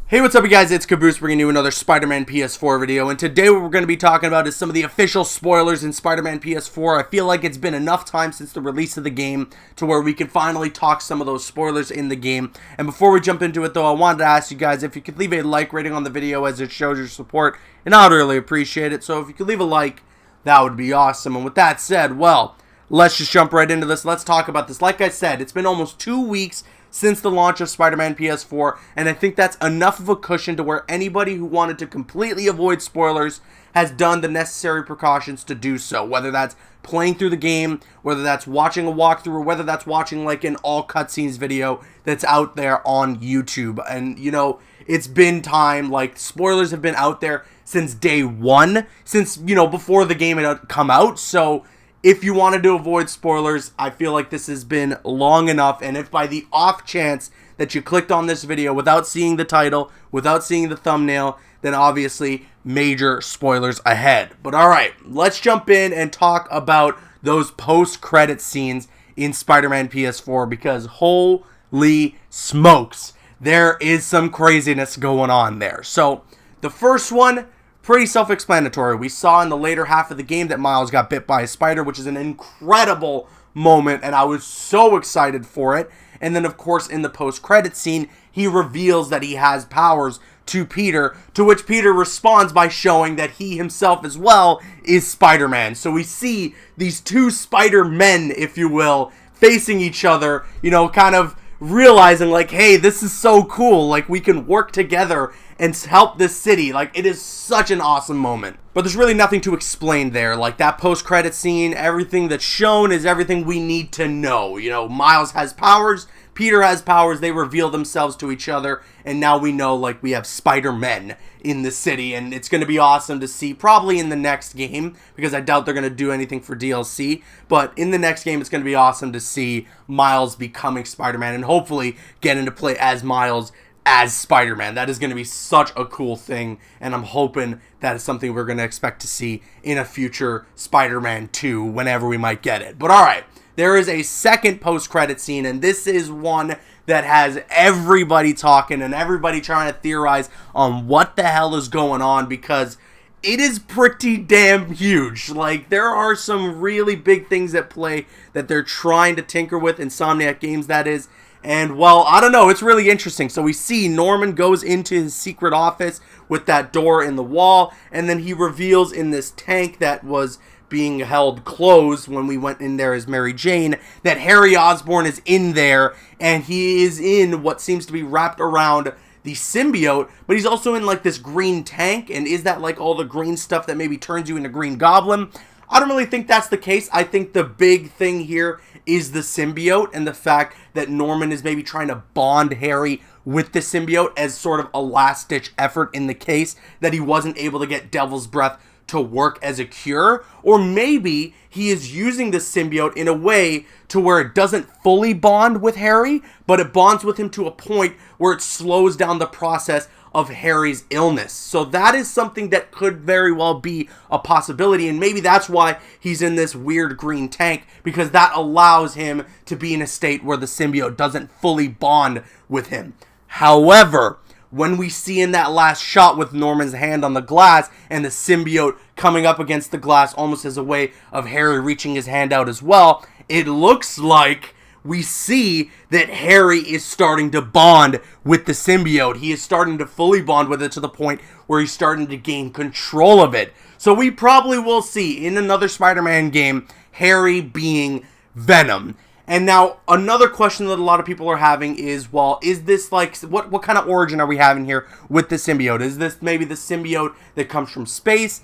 Hey, what's up you guys, it's Caboose bringing you another Spider-Man PS4 video, and today what we're going to be talking about is some of the official spoilers in Spider-Man PS4. I feel like it's been enough time since the release of the game to where we can finally talk some of those spoilers in the game. And before we jump into it though, I wanted to ask you guys if you could leave a like rating on the video as it shows your support, and I would really appreciate it. So if you could leave a like, that would be awesome. And with that said, well, let's just jump right into this. Let's talk about this. Like I said, it's been almost 2 weeks since the launch of Spider-Man PS4, and I think that's enough of a cushion to where anybody who wanted to completely avoid spoilers has done the necessary precautions to do so, whether that's playing through the game, whether that's watching a walkthrough, or whether that's watching like an all cutscenes video that's out there on YouTube. And you know, it's been time, like spoilers have been out there since day one, since, you know, before the game had come out. So if you wanted to avoid spoilers, I feel like this has been long enough. And if by the off chance that you clicked on this video without seeing the title, without seeing the thumbnail, then obviously major spoilers ahead. But alright, let's jump in and talk about those post-credit scenes in Spider-Man PS4, because holy smokes, there is some craziness going on there. So the first one, pretty self-explanatory. We saw in the later half of the game that Miles got bit by a spider, which is an incredible moment, and I was so excited for it. And then, of course, in the post-credit scene, he reveals that he has powers to Peter, to which Peter responds by showing that he himself as well is Spider-Man. So we see these two Spider-Men, if you will, facing each other, you know, kind of realizing like, hey, this is so cool, like we can work together and help this city. Like, it is such an awesome moment. But there's really nothing to explain there. Like, that post-credit scene, everything that's shown is everything we need to know. You know, Miles has powers, Peter has powers, they reveal themselves to each other, and now we know, like, we have Spider-Men in the city, and it's going to be awesome to see, probably in the next game, because I doubt they're going to do anything for DLC, but in the next game, it's going to be awesome to see Miles becoming Spider-Man, and hopefully get into play as Miles as Spider-Man. That is going to be such a cool thing, and I'm hoping that is something we're going to expect to see in a future Spider-Man 2, whenever we might get it. But alright, there is a second post-credit scene, and this is one that has everybody talking and everybody trying to theorize on what the hell is going on, because it is pretty damn huge. Like, there are some really big things at play that they're trying to tinker with, Insomniac Games that is. And, well, I don't know, it's really interesting. So we see Norman goes into his secret office with that door in the wall, and then he reveals in this tank that was being held closed when we went in there as Mary Jane, that Harry Osborn is in there, and he is in what seems to be wrapped around the symbiote, but he's also in like this green tank. And is that like all the green stuff that maybe turns you into Green Goblin? I don't really think that's the case. I think the big thing here is the symbiote, and the fact that Norman is maybe trying to bond Harry with the symbiote as sort of a last-ditch effort in the case that he wasn't able to get Devil's Breath to work as a cure. Or maybe he is using the symbiote in a way to where it doesn't fully bond with Harry, but it bonds with him to a point where it slows down the process of Harry's illness. So that is something that could very well be a possibility, and maybe that's why he's in this weird green tank, because that allows him to be in a state where the symbiote doesn't fully bond with him. However, when we see in that last shot with Norman's hand on the glass and the symbiote coming up against the glass almost as a way of Harry reaching his hand out as well, it looks like we see that Harry is starting to bond with the symbiote. He is starting to fully bond with it to the point where he's starting to gain control of it. So we probably will see in another Spider-Man game Harry being Venom. And now another question that a lot of people are having is, well, is this like, what kind of origin are we having here with the symbiote? Is this maybe the symbiote that comes from space?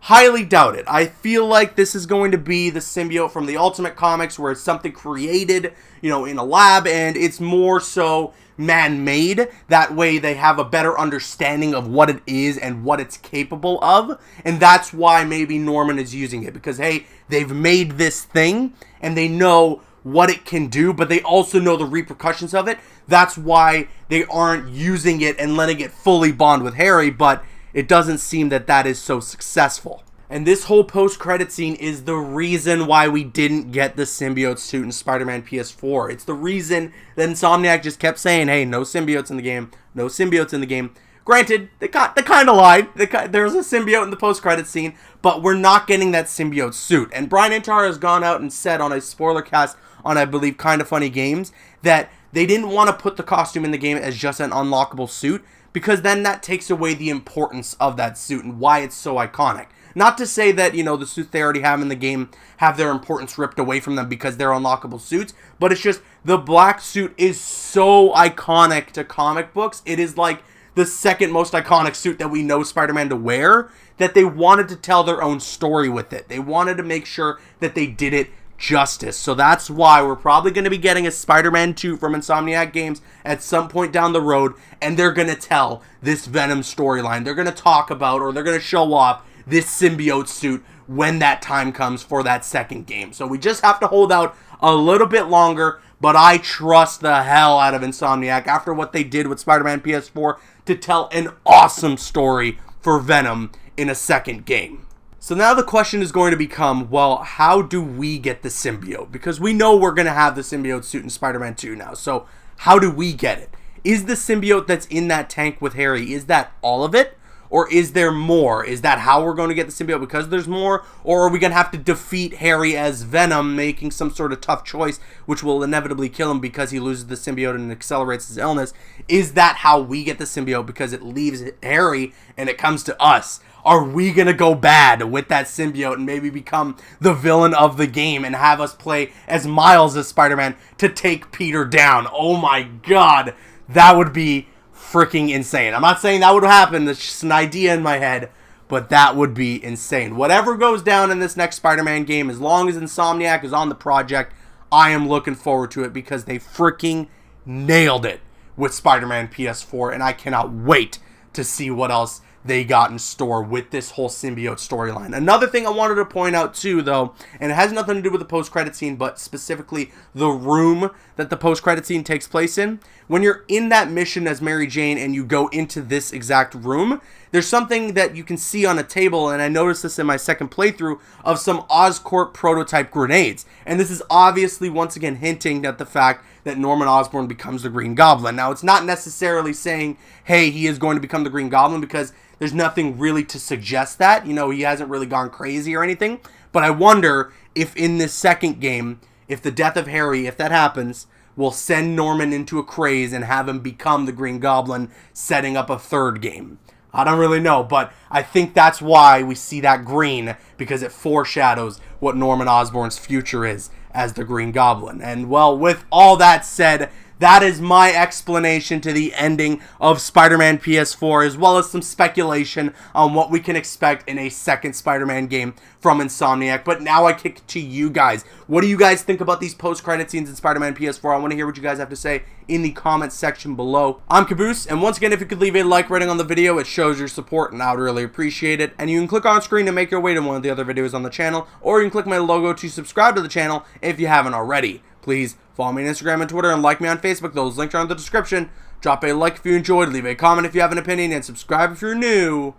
Highly doubt it. I feel like this is going to be the symbiote from the Ultimate Comics, where it's something created, you know, in a lab, and it's more so man-made. That way they have a better understanding of what it is and what it's capable of, and that's why maybe Norman is using it, because, hey, they've made this thing, and they know what it can do, but they also know the repercussions of it. That's why they aren't using it and letting it fully bond with Harry, but it doesn't seem that that is so successful. And this whole post-credit scene is the reason why we didn't get the Symbiote Suit in Spider-Man PS4. It's the reason that Insomniac just kept saying, hey, no symbiotes in the game, no symbiotes in the game. Granted, they kind of lied. There was a symbiote in the post-credit scene, but we're not getting that symbiote suit. And Brian Intihar has gone out and said on a spoiler cast on, I believe, Kinda Funny Games, that they didn't want to put the costume in the game as just an unlockable suit, because then that takes away the importance of that suit and why it's so iconic. Not to say that, you know, the suits they already have in the game have their importance ripped away from them because they're unlockable suits, but it's just the black suit is so iconic to comic books. It is like the second most iconic suit that we know Spider-Man to wear, that they wanted to tell their own story with it. They wanted to make sure that they did it justice. So that's why we're probably going to be getting a Spider-Man 2 from Insomniac Games at some point down the road, and they're going to tell this Venom storyline. They're going to talk about, or they're going to show off this symbiote suit when that time comes for that second game. So we just have to hold out a little bit longer, but I trust the hell out of Insomniac after what they did with Spider-Man PS4 to tell an awesome story for Venom in a second game. So now the question is going to become, well, how do we get the symbiote? Because we know we're going to have the symbiote suit in Spider-Man 2 now. So how do we get it? Is the symbiote that's in that tank with Harry, is that all of it? Or is there more? Is that how we're going to get the symbiote, because there's more? Or are we going to have to defeat Harry as Venom, making some sort of tough choice, which will inevitably kill him because he loses the symbiote and accelerates his illness? Is that how we get the symbiote, because it leaves Harry and it comes to us? Are we going to go bad with that symbiote and maybe become the villain of the game and have us play as Miles as Spider-Man to take Peter down? Oh my god, that would be freaking insane. I'm not saying that would happen, it's just an idea in my head, but that would be insane. Whatever goes down in this next Spider-Man game, as long as Insomniac is on the project, I am looking forward to it because they freaking nailed it with Spider-Man PS4, and I cannot wait to see what else they got in store with this whole symbiote storyline. Another thing I wanted to point out too, though, and it has nothing to do with the post-credit scene, but specifically the room that the post-credit scene takes place in. When you're in that mission as Mary Jane and you go into this exact room, there's something that you can see on a table, and I noticed this in my second playthrough, of some Oscorp prototype grenades. And this is obviously once again hinting at the fact that Norman Osborn becomes the Green Goblin. Now, it's not necessarily saying, hey, he is going to become the Green Goblin, because there's nothing really to suggest that. You know, he hasn't really gone crazy or anything. But I wonder if in this second game, if the death of Harry, if that happens, will send Norman into a craze and have him become the Green Goblin, setting up a third game. I don't really know, but I think that's why we see that green, because it foreshadows what Norman Osborn's future is as the Green Goblin. And, well, with all that said, that is my explanation to the ending of Spider-Man PS4, as well as some speculation on what we can expect in a second Spider-Man game from Insomniac. But now I kick it to you guys. What do you guys think about these post-credit scenes in Spider-Man PS4? I want to hear what you guys have to say in the comments section below. I'm Caboose, and once again, if you could leave a like rating on the video, it shows your support, and I would really appreciate it. And you can click on screen to make your way to one of the other videos on the channel, or you can click my logo to subscribe to the channel if you haven't already. Please follow me on Instagram and Twitter, and like me on Facebook. Those links are in the description. Drop a like if you enjoyed, leave a comment if you have an opinion, and subscribe if you're new.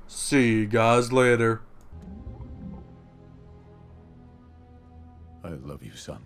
See you guys later. I love you, son.